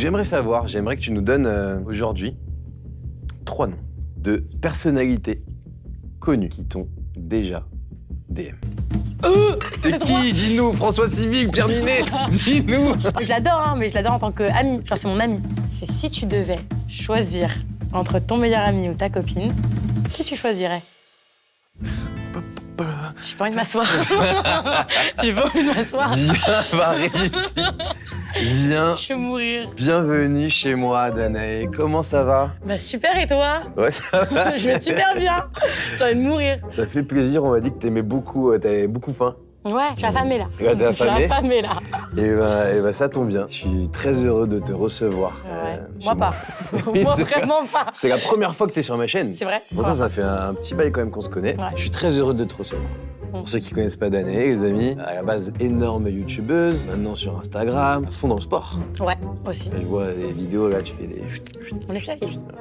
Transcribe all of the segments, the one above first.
j'aimerais que tu nous donnes aujourd'hui 3 noms de personnalités connues qui t'ont déjà DM. T'es qui? Dis-nous, François Civil, Pierre Ninet, dis-nous. Je l'adore, hein, mais je l'adore en tant qu'ami. Genre, c'est mon ami. C'est si tu devais choisir entre ton meilleur ami ou ta copine, qui tu choisirais? J'ai pas envie de m'asseoir. J'ai pas envie de m'asseoir. Viens, Marie, ici. Viens. Je vais mourir. Bienvenue chez moi, Danae. Comment ça va? Bah super, et toi? Ouais, ça va. Je vais super bien. J'ai envie de mourir. Ça fait plaisir, on m'a dit que t'aimais beaucoup, t'avais beaucoup faim. Ouais, je suis affamée là. Ouais, t'es Je suis affamée affamée là. Et ben, ça tombe bien. Je suis très heureux de te recevoir. chez Moi pas. Oui, Moi c'est vraiment pas. C'est la première fois que t'es sur ma chaîne. C'est vrai? Pourtant, Ouais. ça fait un petit bail quand même qu'on se connaît. Ouais. Je suis très heureux de te recevoir. Pour ceux qui connaissent pas Danae, les amis, à la base énorme youtubeuse, maintenant sur Instagram, à fond dans le sport. Ouais, aussi. Je vois des vidéos là, tu fais des... On essaye.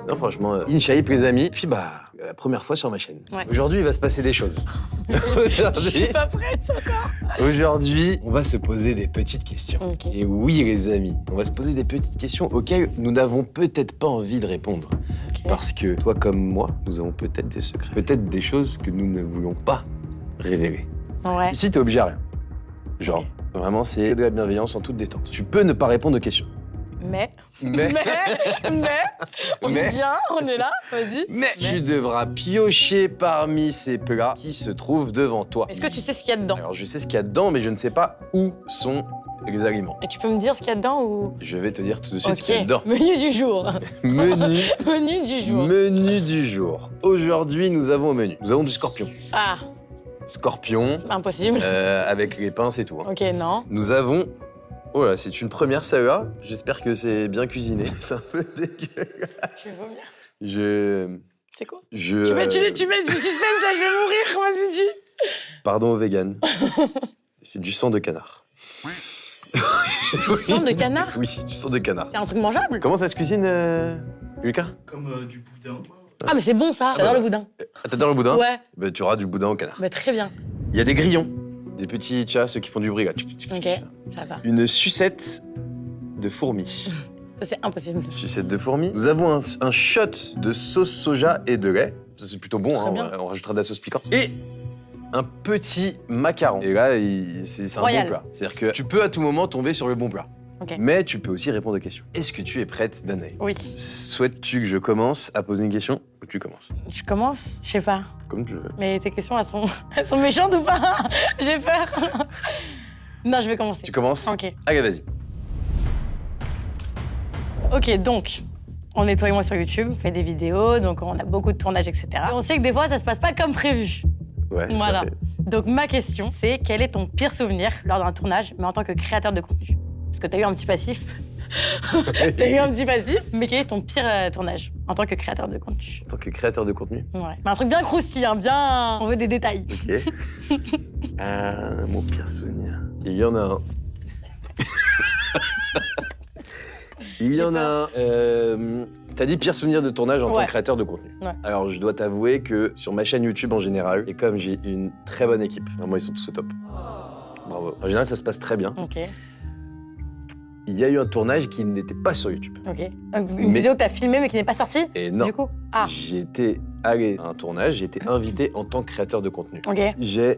Non, franchement, in shape les amis. Puis la première fois sur ma chaîne. Ouais. Aujourd'hui, il va se passer des choses. Je suis pas prête encore. Aujourd'hui, on va se poser des petites questions. Ok. Et oui, les amis, on va se poser des petites questions auxquelles nous n'avons peut-être pas envie de répondre. Ok. Parce que toi comme moi, nous avons peut-être des secrets. Peut-être des choses que nous ne voulons pas révéler. Ouais. Ici, t'es obligé à rien. Genre, vraiment, c'est de la bienveillance en toute détente. Tu peux ne pas répondre aux questions. Mais, Mais on Mais- est bien, on est là, vas-y. tu devras piocher parmi ces plats qui se trouvent devant toi. Est-ce que tu sais ce qu'il y a dedans? Alors, je sais ce qu'il y a dedans, mais je ne sais pas où sont les aliments. Et tu peux me dire ce qu'il y a dedans ou... Je vais te dire tout de suite Ok. ce qu'il y a dedans. Menu du jour. Menu, Menu du jour. menu du jour. Aujourd'hui, nous avons au menu. Nous avons du scorpion. Ah, Scorpion, impossible. avec les pinces et tout. hein. Ok, non. Nous avons... Oh là, c'est une première celle-là. J'espère que c'est bien cuisiné. C'est un peu dégueulasse. Tu veux vomir? Je... C'est quoi? Je... Tu mets du suspense là, je vais mourir, vas-y, dis. Pardon aux véganes. C'est du sang de canard. Du sang de canard? Oui, du sang de canard. C'est un truc mangeable? Comment ça se cuisine, Lucas? Comme du boudin. Ah, mais c'est bon ça, j'adore bah. le boudin. Ah, t'adores le boudin? Ouais, Bah, tu auras du boudin au canard. bah très bien. Il y a des grillons. Des petits, tu vois, ceux qui font du bruit, là. Ok, ça va. Une sucette de fourmis. Ça, c'est impossible. Sucette de fourmis. Nous avons un shot de sauce soja et de lait. Ça, c'est plutôt bon, Très hein, bien. on rajoutera de la sauce piquante. Et un petit macaron. Et là, c'est un bon Royal. plat. C'est-à-dire que tu peux à tout moment tomber sur le bon plat. Ok. Mais tu peux aussi répondre aux questions. Est-ce que tu es prête, Danae? Oui. Souhaites-tu que je commence à poser une question ou que tu commences? Je commence? Je sais pas. Comme tu veux. Mais tes questions, elles sont méchantes ou pas? J'ai peur. Non, je vais commencer. Tu commences? Ok. Allez, vas-y. Ok, donc, on est toi et moi sur YouTube, on fait des vidéos, donc on a beaucoup de tournages, etc. Et on sait que des fois, ça se passe pas comme prévu. Ouais, ça Voilà. fait. Donc, ma question, c'est quel est ton pire souvenir lors d'un tournage, mais en tant que créateur de contenu? Parce que t'as eu un petit passif. T'as eu un petit passif, mais quel est ton pire tournage en tant que créateur de contenu? En tant que créateur de contenu. Ouais. Mais un truc bien croustillant, bien. On veut des détails. Ok. Mon pire souvenir. Il y en a un. Il y en a un. T'as dit pire souvenir de tournage en tant Ouais. que créateur de contenu. Ouais. Alors, je dois t'avouer que sur ma chaîne YouTube en général, et comme j'ai une très bonne équipe, vraiment, ils sont tous au top. Bravo. En général, ça se passe très bien. Ok, Il y a eu un tournage qui n'était pas sur YouTube. ok. Une Mais- vidéo que t'as filmée mais qui n'est pas sortie? Et non. Du coup? Ah, J'ai été allé à un tournage, j'ai été invité en tant que créateur de contenu. ok. J'ai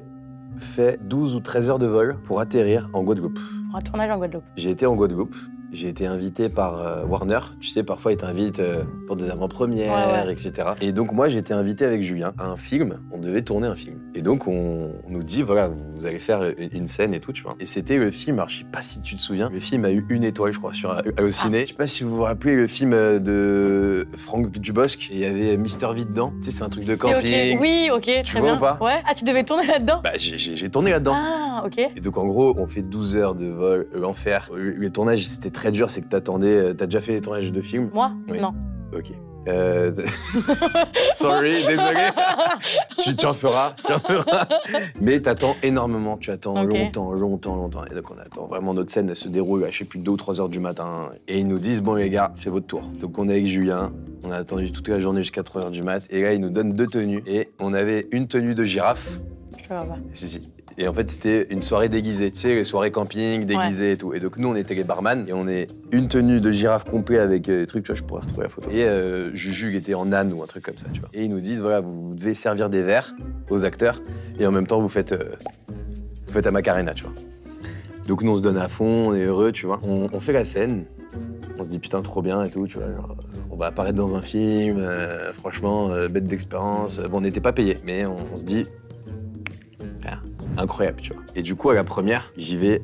fait 12 ou 13 heures de vol pour atterrir en Guadeloupe. Pour un tournage en Guadeloupe. J'ai été en Guadeloupe. J'ai été invité par Warner. Tu sais, parfois, ils t'invitent pour des avant-premières, Ouais. etc. Et donc, moi, j'ai été invité avec Julien à un film. On devait tourner un film. Et donc, on nous dit, voilà, vous allez faire une scène et tout, tu vois. Et c'était le film, alors je sais pas si tu te souviens, le film a eu 1 étoile, je crois, sur Allociné. Je sais pas si vous vous rappelez le film de Franck Dubosc. Et il y avait Mister V dedans. Tu sais, c'est un truc de Si, camping. ok. Oui, ok, très vois bien. ou pas Ouais. Ah, tu devais tourner là-dedans? Bah, j'ai tourné là-dedans. Ah, ok. Et donc en gros, on fait 12 heures de vol, l'enfer. Le tournage, c'était très dur, c'est que t'attendais... T'as déjà fait des tournages de films? Moi? Oui. Non. Ok. Sorry, désolé. Tu en feras, tu en feras. Mais t'attends énormément, tu attends Ok. longtemps. Et donc on attend vraiment notre scène, elle se déroule à je sais plus 2 ou 3 heures du matin. Et ils nous disent, bon les gars, c'est votre tour. Donc on est avec Julien, on a attendu toute la journée jusqu'à 3 heures du mat. Et là, ils nous donnent 2 tenues. Et on avait une tenue de girafe. Je vois pas. Si. Et en fait, c'était une soirée déguisée. Tu sais, les soirées camping, déguisées et tout. Et donc, nous, on était les barman et on est une tenue de girafe complet avec des trucs, tu vois, je pourrais retrouver la photo. Et Juju qui était en âne ou un truc comme ça, tu vois. Et ils nous disent, voilà, vous devez servir des verres aux acteurs et en même temps, vous faites à Macarena, tu vois. Donc, nous, on se donne à fond, on est heureux, tu vois. On fait la scène. On se dit putain trop bien et tout, tu vois, genre, on va apparaître dans un film, franchement, bête d'expérience. Bon, on n'était pas payé, mais on se dit, incroyable, tu vois. Et du coup, à la première, j'y vais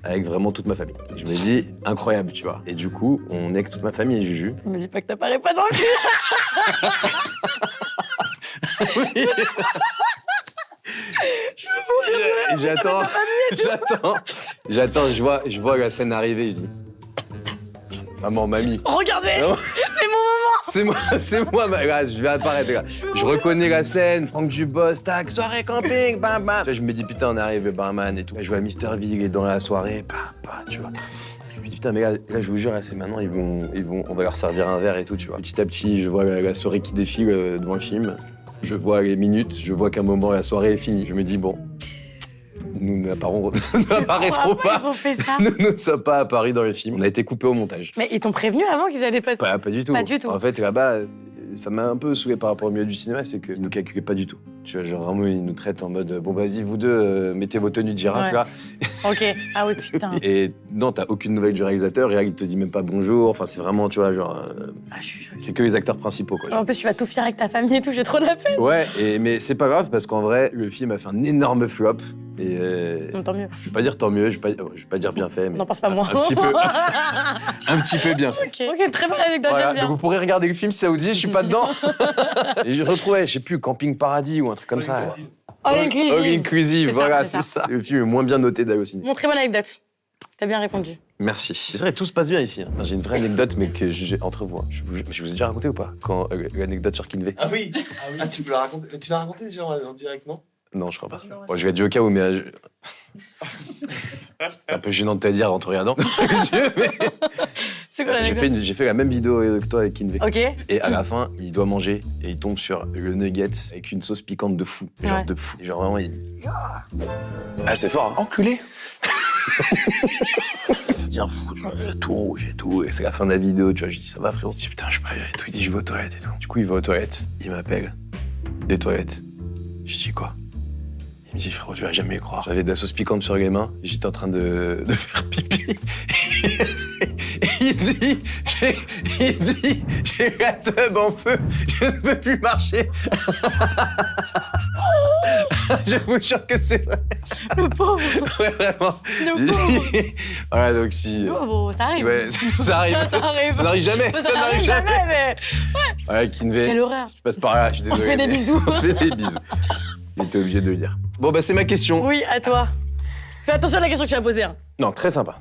avec vraiment toute ma famille. Je me dis, incroyable, tu vois. Et du coup, on est avec toute ma famille et Juju. Je me dis pas que t'apparais pas dans le film. Oui. J'attends, je vois la scène arriver, je dis, maman, mamie. Regardez, Non. c'est mon moment. C'est moi, là, je vais apparaître, là. Je reconnais la scène, Franck Dubos, tac, soirée camping, bam, bam. Tu vois, je me dis, putain, on arrive, le barman et tout. Je vois Mister V, il est dans la soirée, tu vois. Je me dis, putain, mais là, je vous jure, là, c'est maintenant, on va leur servir un verre et tout, tu vois. Petit à petit, je vois la soirée qui défile devant le film. Je vois les minutes, je vois qu'à un moment, la soirée est finie. Je me dis, bon, nous n'apparaîtrons pas. Ils ont fait ça. Nous ne sommes pas apparus dans le film. On a été coupés au montage. Mais ils t'ont prévenu avant qu'ils allaient pas... Pas du tout. Pas du tout. En fait, là-bas, ça m'a un peu saoulé par rapport au milieu du cinéma, c'est qu'ils nous calculaient pas du tout. Tu vois, genre vraiment, ils nous traitent en mode, bon, vas-y, vous deux, mettez vos tenues de girafe, Ouais. là. Ok, ah oui, putain. Et non, t'as aucune nouvelle du réalisateur, et là, il te dit même pas bonjour. Enfin, c'est vraiment, tu vois, genre, Ah, je suis choquée. c'est que les acteurs principaux, quoi. En plus, tu vas tout faire avec ta famille et tout, j'ai trop la peine. Ouais, mais c'est pas grave, parce qu'en vrai, le film a fait un énorme flop. Et Non, tant mieux. je vais pas dire tant mieux, je vais pas dire bien fait, mais N'en pense pas moins. un petit peu, un petit peu bien fait. Ok, très bonne anecdote, Voilà, j'aime bien. donc vous pourrez regarder le film saoudi, je suis pas dedans. Et je retrouvais, je sais plus, Camping Paradis ou un truc comme ça. All inclusive. All inclusive, C'est ça, voilà, c'est c'est ça. Le film est moins bien noté d'Allociné. Mon très bonne anecdote. T'as bien répondu. Merci. C'est vrai, tout se passe bien ici. Hein. J'ai une vraie anecdote, mais que j'ai entre vous. Hein. Je vous ai déjà raconté ou pas quand l'anecdote sur Kinvey. Ah oui. Ah, tu peux la raconter. Tu l'as raconté déjà en direct, non? Non, je crois pas. Bon, je l'ai dit au cas où, mais c'est un peu gênant de te dire en te regardant. mais... C'est quoi l'anecdote? J'ai fait la même vidéo que toi avec Kinvey. Ok. Et à la fin, il doit manger et il tombe sur le nuggets avec une sauce piquante de fou. Genre Ouais. de fou. Genre vraiment, il... Ah, c'est fort, hein. Enculé. Il dit un fou, tout rouge et tout. Et c'est la fin de la vidéo, tu vois. Je dis, ça va, frérot? Je dis, putain, je sais pas, et tout. Il dit, je vais aux toilettes et tout. Du coup, il va aux toilettes, il m'appelle. Des toilettes. Je dis, quoi? Il me dit, frérot, tu vas jamais y croire. J'avais de la sauce piquante sur les mains, j'étais en train de faire pipi. Et il dit, j'ai la teub en feu, je ne peux plus marcher. Je vous jure que c'est vrai. Le pauvre. Ouais, vraiment. Le pauvre. Voilà, donc si... Le pauvre, ça arrive. Ouais, ça arrive. Ça arrive. Ça n'arrive jamais. Ça n'arrive jamais, mais... Ouais, Kinvey. Quelle horreur. Si tu passes par là, je suis On désolé. te fait des mais- bisous. On te fait des bisous. Il était obligé de le dire. Bon, bah, c'est ma question. Oui, à toi. Fais attention à la question que tu as posée. Hein. Non, très sympa.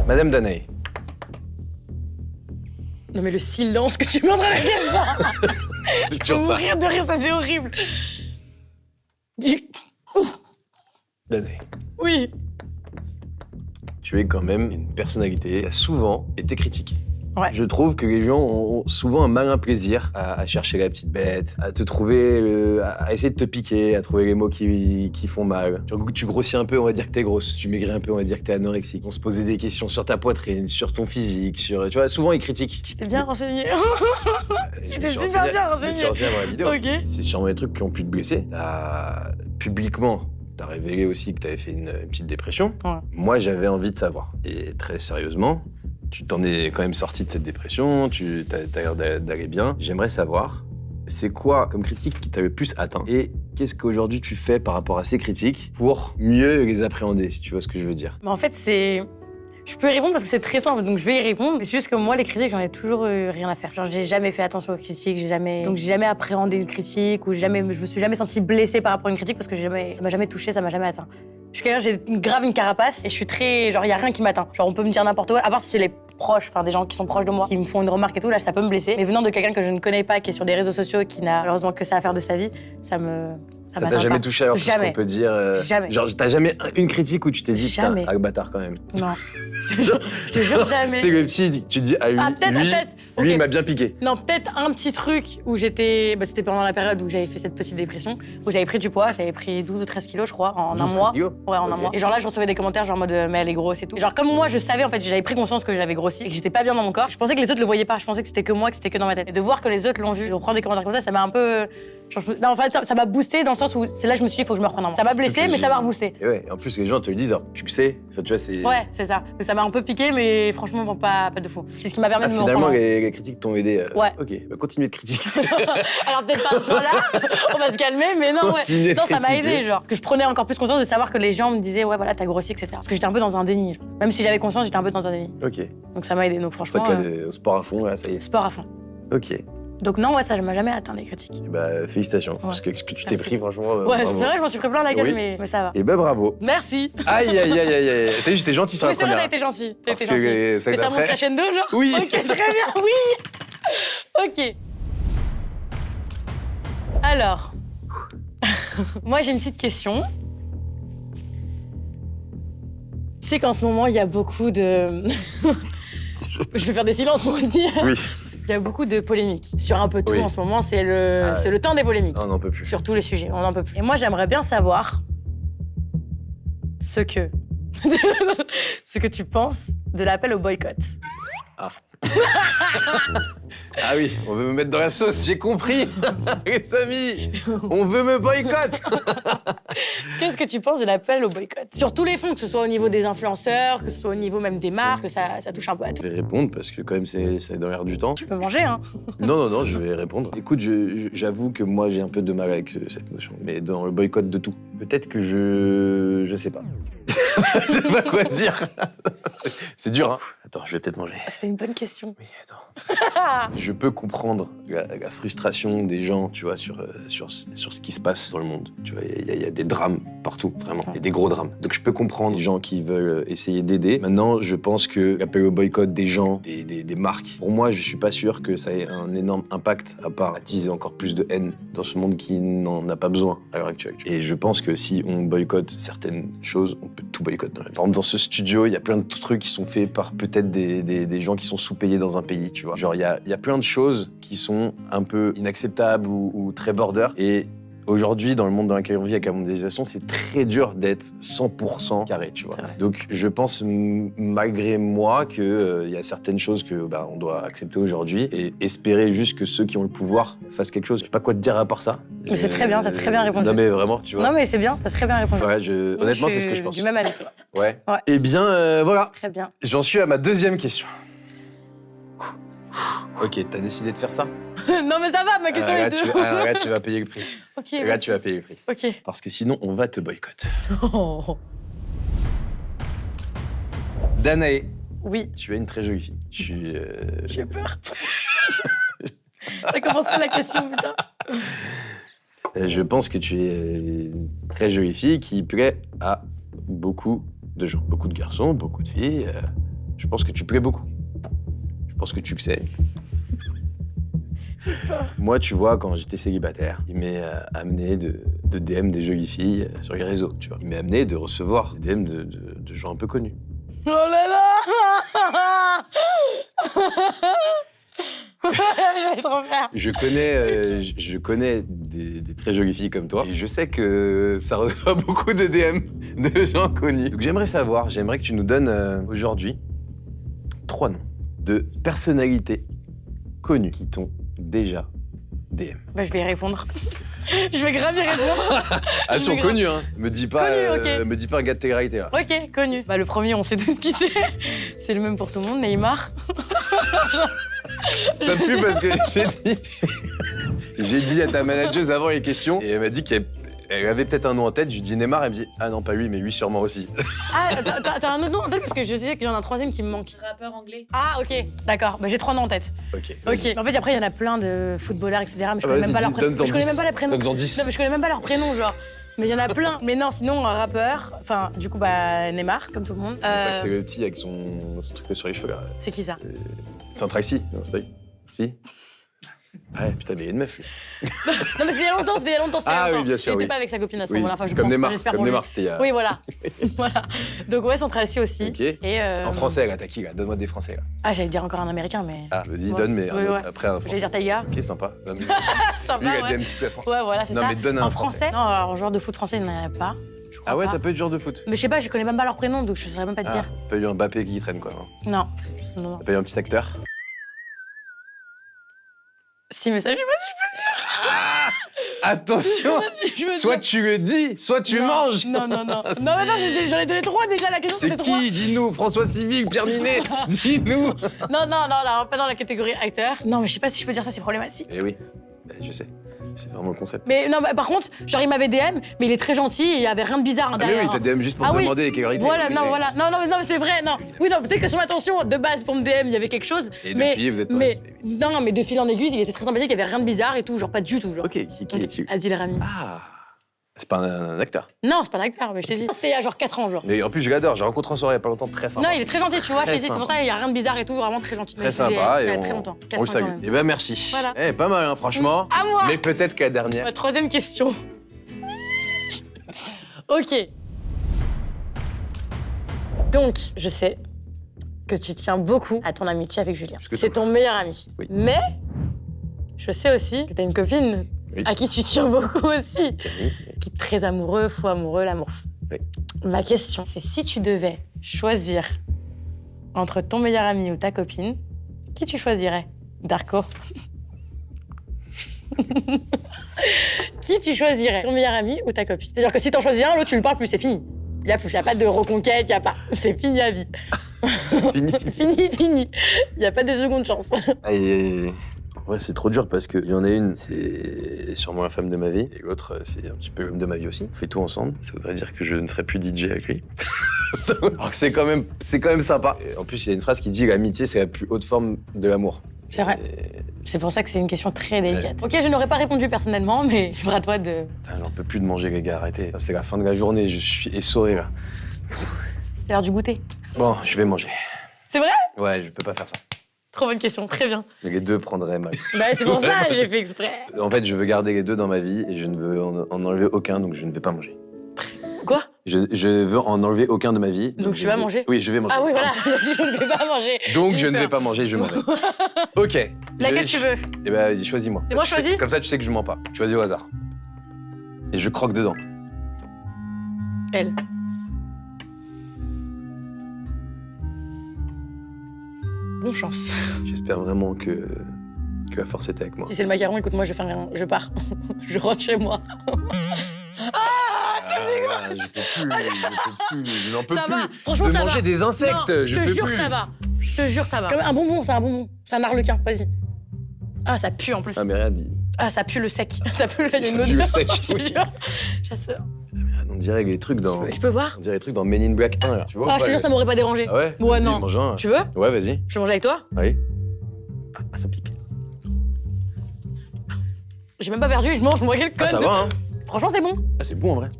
Madame Danae. Non mais le silence que tu mets entre la question. C'est Je vais toujours ça. mourir de rire, ça c'est horrible. Danae. Oui. Tu es quand même une personnalité qui a souvent été critiquée. Ouais. Je trouve que les gens ont souvent un malin plaisir à chercher la petite bête, à te trouver, à essayer de te piquer, à trouver les mots qui font mal. Tu grossis un peu, on va dire que t'es grosse. Tu maigris un peu, on va dire que t'es anorexique. On se posait des questions sur ta poitrine, sur ton physique, sur... Tu vois, souvent ils critiquent. Tu t'es bien renseigné. Je t'es me suis super renseigné- bien Je me suis renseigné. renseigné avant la vidéo. Ok. C'est sûrement des trucs qui ont pu te blesser. Publiquement, t'as révélé aussi que t'avais fait une petite dépression. Ouais. Moi, j'avais envie de savoir. Et très sérieusement, tu t'en es quand même sorti de cette dépression, t'as l'air d'aller bien. J'aimerais savoir, c'est quoi comme critique qui t'a le plus atteint? Et qu'est-ce qu'aujourd'hui tu fais par rapport à ces critiques pour mieux les appréhender, si tu vois ce que je veux dire? Mais en fait, c'est... Je peux y répondre parce que c'est très simple, donc je vais y répondre. Mais c'est juste que moi, les critiques, j'en ai toujours rien à faire. Genre, j'ai jamais fait attention aux critiques, donc j'ai jamais appréhendé une critique ou je me suis jamais sentie blessée par rapport à une critique parce que ça m'a jamais touchée, ça m'a jamais atteint. Je suis quelqu'un, j'ai grave une carapace et je suis très... Genre, il y a rien qui m'atteint. Genre, on peut me dire n'importe quoi, à part si c'est les proches, enfin des gens qui sont proches de moi, qui me font une remarque et tout, là, ça peut me blesser. Mais venant de quelqu'un que je ne connais pas, qui est sur des réseaux sociaux, qui n'a malheureusement que ça à faire de sa vie, ça Ça t'a m'atteint jamais pas. touché alors tout ce Jamais. qu'on peut dire Jamais. Genre, t'as jamais une critique où tu t'es dit, putain, Jamais. ah, le bâtard quand même. Non. Je te jure jamais. Tu sais, le petit, tu te dis, ah, lui, Ah, peut-être, lui, peut-être. Lui, Ok. il m'a bien piqué. Non, peut-être un petit truc où j'étais. Bah, c'était pendant la période où j'avais fait cette petite dépression, où j'avais pris du poids. J'avais pris 12 ou 13 kilos, je crois, en un 12, mois. 13 kilos. Ouais, en un Ok. mois. Et genre là, je recevais des commentaires, genre en mode, mais elle est grosse et tout. Et genre, comme moi, je savais, en fait, j'avais pris conscience que j'avais grossi et que j'étais pas bien dans mon corps. Je pensais que les autres le voyaient pas. Je pensais que c'était que moi, que c'était que dans ma tête. Et de voir que les autres l'ont vu, et de reprendre des commentaires comme ça m'a un peu. Genre, non, en fait, ça m'a boosté dans le sens où c'est là que je me suis dit, il faut que je me reprenne en main. Ça m'a blessé, C'est mais ça m'a génial. reboosté. Et ouais, en plus, les gens te le disent, alors, tu le sais. Enfin, tu vois, c'est. Ouais, c'est ça. Donc, ça m'a un peu piqué, mais franchement, bon, pas de fou. C'est ce qui m'a permis Ah, de me finalement, reprendre. les critiques t'ont aidé. Ouais. Ok, bah continue de critiquer. Alors peut-être pas à ce point-là, on va se calmer, mais non, ouais. Continuez de Non, ça m'a critiquer. aidé, genre. Parce que je prenais encore plus conscience de savoir que les gens me disaient, ouais, voilà, t'as grossi, etc. Parce que j'étais un peu dans un déni. Genre. Même si j'avais conscience, j'étais un peu dans un déni. Ok. Donc ça m'a aidé. Donc C'est ça franchement, que au sport à fond, là, ça y est. sport à fond. Ok. Et Donc non, ouais, ça ne m'a jamais atteint les critiques. bah, félicitations. Parce que ce que tu t'es Merci. pris, franchement. Ouais, bravo. c'est vrai, je m'en suis pris plein la gueule, Oui. mais ça va. Et bah, bravo. Merci. Aïe, aïe, aïe, aïe, aïe. T'as vu, j'étais gentil sur Oui, la c'est vrai, première. t'as été gentil. T'as Parce été que gentil. celle Mais ça monte d'après. crescendo, genre. Oui. Ok, très bien, oui. Ok. Alors, moi j'ai une petite question. Tu sais qu'en ce moment, il y a beaucoup de... Je vais faire des silences, moi aussi. Oui. Il y a beaucoup de polémiques sur un peu tout Oui. en ce moment. C'est le temps des polémiques. On n'en peut plus. Sur tous les sujets, on n'en peut plus. Et moi, j'aimerais bien savoir ce que... ce que tu penses de l'appel au boycott. Ah. Ah oui, on veut me mettre dans la sauce, j'ai compris. Les amis, on veut me boycotter. Qu'est-ce que tu penses de l'appel au boycott? Sur tous les fronts, que ce soit au niveau des influenceurs, que ce soit au niveau même des marques, que ça touche un peu à tout. Je vais répondre parce que quand même c'est dans l'air du temps. Tu peux manger, hein. Non, je vais répondre. Écoute, j'avoue que moi j'ai un peu de mal avec cette notion, mais dans le boycott de tout. Peut-être que je sais pas. Je sais pas quoi dire. C'est dur, hein. Attends, je vais peut-être manger. C'était une bonne question. Oui, attends. Je peux comprendre la frustration des gens, tu vois, sur ce qui se passe dans le monde. Tu vois, il y a des drames partout, vraiment. Il y a des gros drames. Donc je peux comprendre les gens qui veulent essayer d'aider. Maintenant, je pense que l'appel au boycott des gens, des marques, pour moi, je suis pas sûr que ça ait un énorme impact, à part attiser encore plus de haine dans ce monde qui n'en a pas besoin à l'heure actuelle. Et je pense que si on boycotte certaines choses, on peut tout boycotter. Par exemple, dans ce studio, il y a plein de trucs qui sont faits par peut-être des gens qui sont sous-payés dans un pays, tu vois. Genre, il y a plein de choses qui sont un peu inacceptables ou très border. Et aujourd'hui, dans le monde dans lequel on vit avec la mondialisation, c'est très dur d'être 100% carré, tu vois. C'est vrai. Donc, je pense, malgré moi, qu'il y a certaines choses que on doit accepter aujourd'hui et espérer juste que ceux qui ont le pouvoir fassent quelque chose. Je sais pas quoi te dire à part ça. Mais c'est très bien, t'as très bien répondu. Non, mais vraiment, tu vois. Non, mais c'est bien, t'as très bien répondu. Ouais, Moi, honnêtement, je c'est ce que je suis pense. du même avec toi. Ouais. Ouais. Eh bien, voilà. Très bien. J'en suis à ma deuxième question. Ok, t'as décidé de faire ça? Non, mais ça va, ma question est deux. Là, tu vas payer le prix. Ok, Là, merci. tu vas payer le prix. Ok. Parce que sinon, on va te boycotter. Oh. Danae, Oui, tu es une très jolie fille. j'ai peur. Ça commence pas la question, putain. Je pense que tu es une très jolie fille qui plaît à beaucoup de gens. Beaucoup de garçons, beaucoup de filles. Je pense que tu plais beaucoup. Je pense que tu le sais. Moi, tu vois, quand j'étais célibataire, il m'est amené de DM des jolies filles sur les réseaux, tu vois. Il m'est amené de recevoir des DM de gens un peu connus. Oh là là. Je vais trop faire. Je connais des très jolies filles comme toi et je sais que ça reçoit beaucoup de DM de gens connus. Donc j'aimerais que tu nous donnes aujourd'hui 3 noms de personnalités connues qui t'ont déjà DM. Bah, je vais y répondre. Je vais grave y répondre. Ah, Je sont vais connus, hein. Me dis pas Connues, ok. me dis pas un gars de télé-réalité, là. Ok, connu. Bah, le premier, on sait tous qui c'est. C'est le même pour tout le monde, Neymar. Ça pue parce que j'ai dit à ta manageuse avant les questions et elle m'a dit qu'elle avait peut-être un nom en tête. Je lui dis Neymar, elle me dit ah non pas lui mais lui sûrement aussi. Ah, t'as un autre nom en tête parce que je disais que j'en ai un troisième qui me manque. Rappeur anglais. Ah, ok, d'accord. Bah, j'ai 3 noms en tête. Ok. Ok. En fait, après, il y en a plein de footballeurs, etc. Mais je connais même pas leurs prénoms. Donne-en Je connais 10. même pas les prénoms. Donne-en 10. Non, mais je connais même pas leurs prénoms, genre. Mais il y en a plein. Mais non, sinon, un rappeur. Enfin, du coup, bah, Neymar, comme tout le monde. C'est le petit avec son truc sur les cheveux là. C'est qui ça? C'est un Tracy. Non, c'est pas lui. Si. Ouais, putain, mais il y a une meuf, lui. Non, mais c'était il y a longtemps, c'était il y a longtemps. Ah oui, bien sûr, Il oui. était pas avec sa copine à ce Oui, moment-là. Enfin, je comme pense, Neymar, j'espère comme pour lui. Neymar, c'était il y a... Oui, voilà. Voilà. Donc, ouais, Central C aussi. Ok. Et, En français, là, t'as qui, là? Donne-moi des français, là. Ah, j'allais dire encore un américain, mais. Ah, vas-y, Ouais. donne, mais Oui, un autre, ouais. après un J'allais français. dire Taïga. Ok, sympa. Non, mais... Sympa, Lui, il a ouais. DM toute la France. Ouais, voilà, c'est ça. Non, mais donne un en français. Non, alors, genre de foot français, il n'y en a pas. Je crois Ah ouais, pas. t'as pas eu de genre de foot? Mais je sais pas, je connais même pas leur prénom, donc je saurais même pas te Ah, dire. t'as pas eu un Mbappé qui traîne, quoi. Hein. Non. Non, non. T'as pas eu un petit acteur? Si, mais ça, je sais pas si je peux dire. Attention! Je veux Soit dire. tu le dis, soit tu Non, manges! Non, non, non. Non, mais non, j'en ai donné 3 déjà, la question C'est c'était 3. qui? Dis-nous, François Civil, Pierre Ninet, dis-nous! Non, non, non, là, pas dans la catégorie acteur. Non, mais je sais pas si je peux dire ça, c'est problématique. Eh oui, je sais. C'est vraiment le concept. Mais non, mais par contre, genre, il m'avait DM, mais il est très gentil et il y avait rien de bizarre hein, Ah mais derrière. oui, t'as DM juste pour Ah te oui. demander quelle heure il était. Voilà, Oui, non, mais- voilà. Non, non, mais c'est vrai, non. Oui, non, peut-être que sur attention, de base, pour me DM, il y avait quelque chose. Et mais, depuis, vous êtes pas- mais, non, mais de fil en aiguille, il était très sympathique, il y avait rien de bizarre et tout, genre, pas du tout, genre. Ok, qui est-il? Adil Rami. Ah, c'est pas un acteur. Non, c'est pas un acteur, mais je t'ai dit. C'était il y a genre 4 ans, genre. Mais en plus, je l'adore, j'ai rencontré en soirée il y a pas longtemps, très sympa. Non, il est très gentil, tu vois, je Très t'ai dit, c'est pour sympa. ça, il y a rien de bizarre et tout, vraiment très gentil. Très Mais c'était sympa il y et a on, très longtemps. on le 4-5 salue. ans même. Eh ben merci. Voilà. Eh, pas mal, hein, franchement. À moi. Mais peut-être que la dernière. Ma 3e question. Ok. Donc, je sais que tu tiens beaucoup à ton amitié avec Julien. que C'est ton meilleur ami. Oui. Mais je sais aussi que t'as une copine Oui. à qui tu tiens beaucoup aussi, Camille. qui est très amoureux, fou amoureux, l'amour fou. Oui. Ma question, c'est si tu devais choisir entre ton meilleur ami ou ta copine, qui tu choisirais, Darko? Qui tu choisirais, ton meilleur ami ou ta copine? C'est-à-dire que si t'en choisis un, l'autre tu lui parles plus, c'est fini. Il y a plus, il y a pas de reconquête, il y a pas. C'est fini à vie. Fini. Fini, fini. Il y a pas de seconde chance. Et... Ouais, c'est trop dur parce qu'il y en a une, c'est sûrement la femme de ma vie, et l'autre, c'est un petit peu l'homme de ma vie aussi. On fait tout ensemble, ça voudrait dire que je ne serais plus DJ avec lui. Alors que c'est quand même sympa. Et en plus, il y a une phrase qui dit l'amitié, c'est la plus haute forme de l'amour. C'est vrai. C'est pour ça que c'est une question très délicate. Ok, je n'aurais pas répondu personnellement, mais libre à toi de. Putain, j'en peux plus de manger, les gars, arrêtez. C'est la fin de la journée, je suis essoré là. C'est l'heure du goûter. Bon, je vais manger. C'est vrai? Ouais, je peux pas faire ça. Trop bonne question, très bien. Les deux prendraient mal. Bah, c'est pour ça que j'ai fait exprès. En fait, je veux garder les deux dans ma vie et je ne veux en enlever aucun, donc je ne vais pas manger. Quoi? Je veux en enlever aucun de ma vie. Donc tu je vas vais- manger? Oui, je vais manger. Ah oui, voilà. Je ne vais pas manger. Donc J'ai je ne peur. vais pas manger, je m'en vais. Ok. Laquelle tu veux? Eh ben vas-y, choisis-moi. C'est moi Tu sais- choisis? Comme ça, tu sais que je mens pas. Tu choisis au hasard. Et je croque dedans. Elle. Bonne chance. J'espère vraiment que la force était avec moi. Si c'est le macaron, écoute, moi je fais rien. Je pars. Je rentre chez moi. Ah, je peux plus, je n'en peux Ça plus. va. Franchement, de ça manger va. des insectes, Non, je te peux jure, plus. ça va. Je te jure, ça va. Comme un bonbon, c'est un bonbon. C'est un arlequin, vas-y. Ah, ça pue en plus. Ah mais regarde, Ah, ça pue le sec. Ça pue, il y a une Ça pue le odeur. sec, Je te oui. jure. Chasseur. on dirait les trucs dans... Je peux voir? On dirait les trucs dans Men in Black 1, là. Tu vois Ah, ou je te pas, jure, ça m'aurait pas dérangé. Ah ouais? Ouais, Vas-y, non. mange un. Tu veux? Ouais, vas-y. Je vais manger avec toi? Oui. Ah, ça pique. J'ai même pas perdu, je mange, moi, quel Ah, ça code. va, hein? Franchement, c'est bon. Ah, c'est bon, en vrai.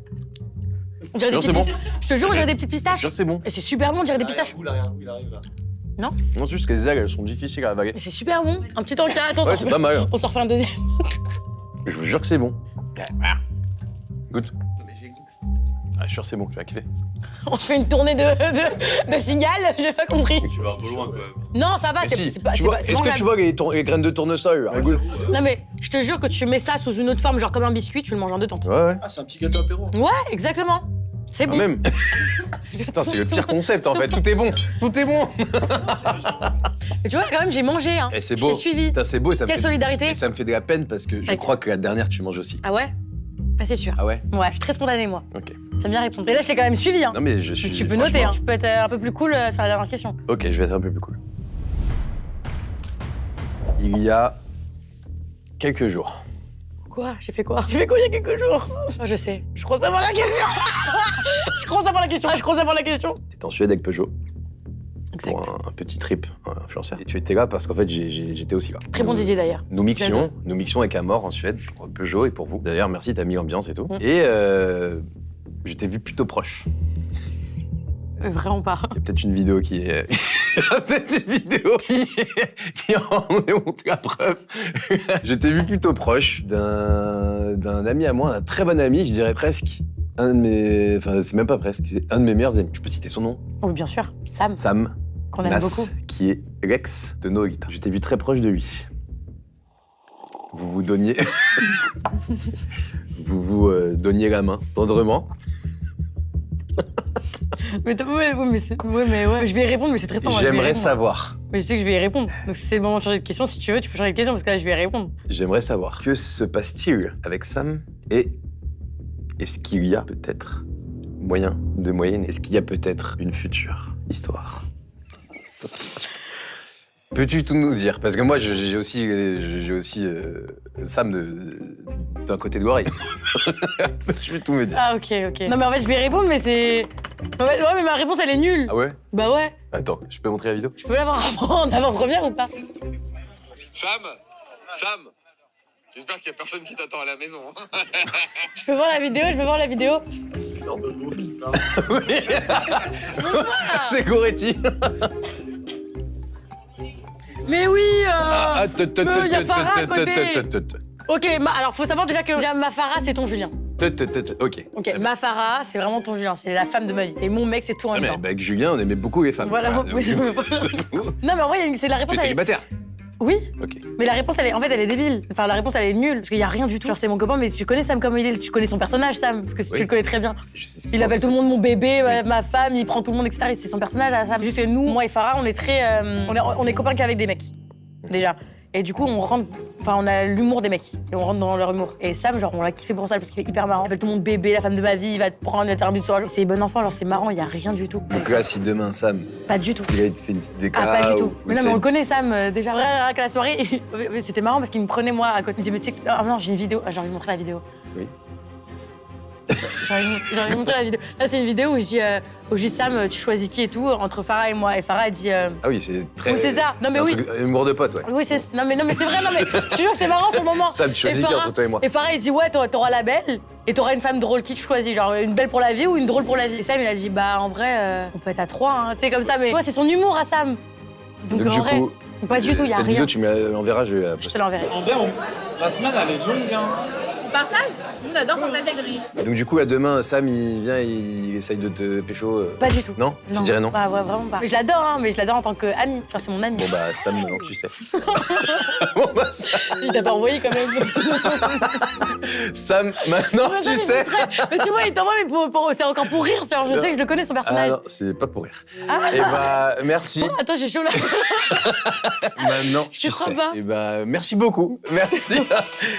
On dirait des Non, petites c'est bon. pistaches. Je te jure, on dirait des petites pistaches. Sûr, c'est bon. Et c'est super bon, on dirait des pistaches. Il arrive là. Non, c'est juste que les algues, elles sont difficiles à avaler. Et c'est super bon. Un petit encas, attends, Ouais, c'est pas mal. on s'en refait un deuxième. Je vous jure que c'est bon. Goûte. Ah, je suis sûr que c'est bon, tu vas kiffer. On se fait une tournée de cigales, j'ai pas compris. Tu vas un peu loin quand même. Non, ça va, Mais c'est si, c'est pas. tu c'est vois, pas- c'est est-ce que mangeable. tu vois les graines de tournesol là? Goûte. Non, mais je te jure que tu mets ça sous une autre forme, genre comme un biscuit, tu le manges en détente. Ouais, ouais. Ah, c'est un petit gâteau apéro. Ouais, exactement. C'est Quand bon. même. Putain, c'est le pire concept en fait. Tout est bon. Tout est bon. Mais tu vois, quand même, j'ai mangé, hein. Et c'est Je beau. t'ai suivi. Putain, c'est beau et ça me Quelle fait... solidarité. Et ça me fait de la peine parce que je Ok. crois que la dernière, tu manges aussi. Ah ouais? Bah, c'est sûr. Ah ouais? Ouais, je suis très spontanée, moi. Ok. J'aime bien répondre. Et là, je l'ai quand même suivi, hein. Non mais je suis... Tu peux noter, hein. franchement- Tu peux être un peu plus cool sur la dernière question. Ok, je vais être un peu plus cool. Il y a quelques jours. Quoi? J'ai fait quoi? J'ai fait quoi il y a quelques jours? Ah, je sais. Je crois savoir la question. Je crois savoir la question. Ah, je crois savoir la question. T'étais en Suède avec Peugeot Exact. pour un petit trip influenceur. Et tu étais là parce qu'en fait, j'étais aussi là. Très bon DJ d'ailleurs. Nous mixions avec Amor en Suède pour Peugeot et pour vous. D'ailleurs, merci, t'as mis l'ambiance et tout. Mm. Et je t'ai vu plutôt proche. Vraiment pas. Il y a peut-être une vidéo qui est... peut-être une vidéo qui en montre la preuve. Je t'ai vu plutôt proche d'un ami à moi, un très bon ami, je dirais presque. Un de mes... Enfin, c'est même pas presque, c'est un de mes meilleurs amis. Je peux citer son nom? Oui, bien sûr. Sam, Sam qu'on aime Nas, beaucoup. qui est l'ex de Nolita. Je t'ai vu très proche de lui. Vous vous donniez... donniez la main, tendrement. Mais je vais y répondre, mais c'est très simple. J'aimerais savoir. Mais je sais que je vais y répondre. Donc si c'est le moment de changer de question, si tu veux, tu peux changer de question parce que là, je vais y répondre. J'aimerais savoir. Que se passe-t-il avec Sam et est-ce qu'il y a peut-être moyen de moyenner? Est-ce qu'il y a peut-être une future histoire? Peux-tu tout nous dire? Parce que moi, j'ai aussi Sam d'un côté de l'oreille. Je vais tout me dire. Ah, ok. Non, mais en fait, je vais y répondre, mais c'est... Ouais, mais ma réponse, elle est nulle. Ah ouais? Bah ouais. Attends, je peux montrer la vidéo? Je peux l'avoir en avant-première ou pas? Sam, j'espère qu'il y a personne qui t'attend à la maison. Je peux voir la vidéo? Oui. C'est Goretti. Mais oui il y a Farah à côté. Ok, alors faut savoir déjà que ma Farah, c'est ton Julien. Ok. Ok, ma Farah, c'est vraiment ton Julien, c'est la femme de ma vie. Et mon mec, c'est tout en même temps. Mais avec Julien, on aimait beaucoup les femmes. Voilà. Donc, Non, mais en vrai, c'est la tu es réponse. célibataire? Oui, Ok. mais la réponse, elle est débile. Enfin, la réponse, elle est nulle, parce qu'il y a rien du tout. Genre, c'est mon copain, mais tu connais Sam comme il est, tu connais son personnage, Sam, parce que tu Oui. le connais très bien. Je sais ce Il qu'il appelle pense. tout le monde mon bébé, ma femme, il prend tout le monde, etc. C'est son personnage à Sam. Juste que nous, moi et Farah, on est très. On est copains qu'avec des mecs, déjà. Et du coup, on a l'humour des mecs. Et on rentre dans leur humour. Et Sam, genre, on l'a kiffé pour ça parce qu'il est hyper marrant. Il appelle tout le monde bébé, la femme de ma vie, il va te prendre, il va te faire un bisou sur la joue. C'est bon enfant, genre, c'est marrant, il y a rien du tout. Donc là, si demain, Sam, Pas du tout. il a fait une petite décla... Ah, pas du tout. ou Mais non, mais on c'est- le connaît, Sam, déjà. Rien qu'à la soirée, mais c'était marrant parce qu'il me prenait, moi, à côté. Il me disait, mais tu sais que... Ah non, j'ai une vidéo. Ah, j'ai envie de montrer la vidéo. Oui. J'ai envie de montrer la vidéo. Là, c'est une vidéo où je dis, Sam, tu choisis qui et tout, entre Farah et moi. Et Farah, elle dit... Ah oui, c'est très... Oui, c'est ça. Non, mais c'est un oui. truc- humour de pote, ouais. Oui, c'est... Non, mais c'est vrai, non, mais je te jure que c'est marrant sur le moment. Sam, tu choisis Et qui Farah- entre toi et moi? Et Farah, il dit, ouais, t'auras la belle et t'auras une femme drôle. Qui tu choisis? Genre, une belle pour la vie ou une drôle pour la vie? Et Sam, il a dit, bah, en vrai, on peut être à 3, hein, tu sais, comme ça, mais... Ouais, c'est son humour à Sam. Donc, Donc, en du vrai, coup, pas du tout, il y a cette rien. vidéo, tu me l'enverras, je vais la Je poster. te l'enverrai. En vrai, la semaine, elle est longue, hein. On partage? Nous, on adore partager avec Gris. Donc du coup, à demain, Sam, il vient, il essaye de te pécho. Pas du tout. Non? Tu dirais non? Bah, ouais, vraiment pas. Mais je l'adore, hein, mais je l'adore en tant qu'ami. Genre, c'est mon ami. Bon bah, Sam, maintenant, tu sais. Bon bah, Il t'a pas envoyé quand même. Sam, maintenant, Mais ça, tu mais sais. ce serait- Mais tu vois, il t'envoie, mais c'est encore pour rire. Genre, je sais que je le connais, son Ah personnage. non, c'est pas pour rire. Ah. Et bah, merci. Attends, j'ai chaud là. Maintenant, Je te tu crois sais. pas. Et bah, merci beaucoup. Merci.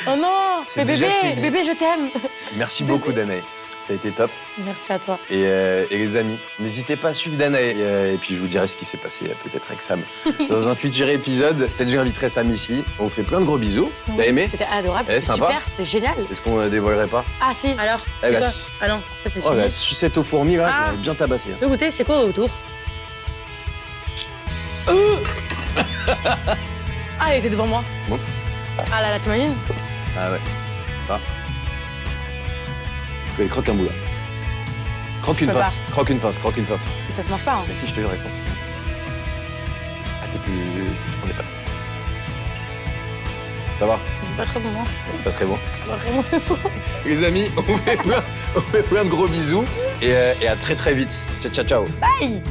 Oh non, C'est mais déjà bébé, fini. bébé, je t'aime. Merci beaucoup, Danae. T'as été top. Merci à toi. Et les amis, n'hésitez pas à suivre Danae. Et puis je vous dirai ce qui s'est passé peut-être avec Sam. Dans un futur épisode, peut-être que j'inviterai Sam ici. On vous fait plein de gros bisous. T'as aimé? C'était adorable, Eh, c'était sympa. super, c'était génial. Est-ce qu'on la dévoilerait pas? Ah si, alors Eh, c'est la quoi su- Ah non, ça c'est Oh, la fini. sucette aux fourmis, là, Ah. je l'ai bien tabassé. Tu peux goûter, c'est quoi autour Ah, il était devant moi. Montre. Ah là là, t'imagines? Ah ouais, ça. Allez, croque un bout là. Croque Je une peux pince, croque une pince, croque une pince. Mais ça se mange pas, hein. Mais si, je te jure, réponse. Ah, t'es plus... On est pas... Ça va? C'est pas très bon, hein. C'est pas très bon. C'est pas vraiment. Les amis, on fait plein de gros bisous. Et à très très vite. Ciao, ciao, ciao. Bye.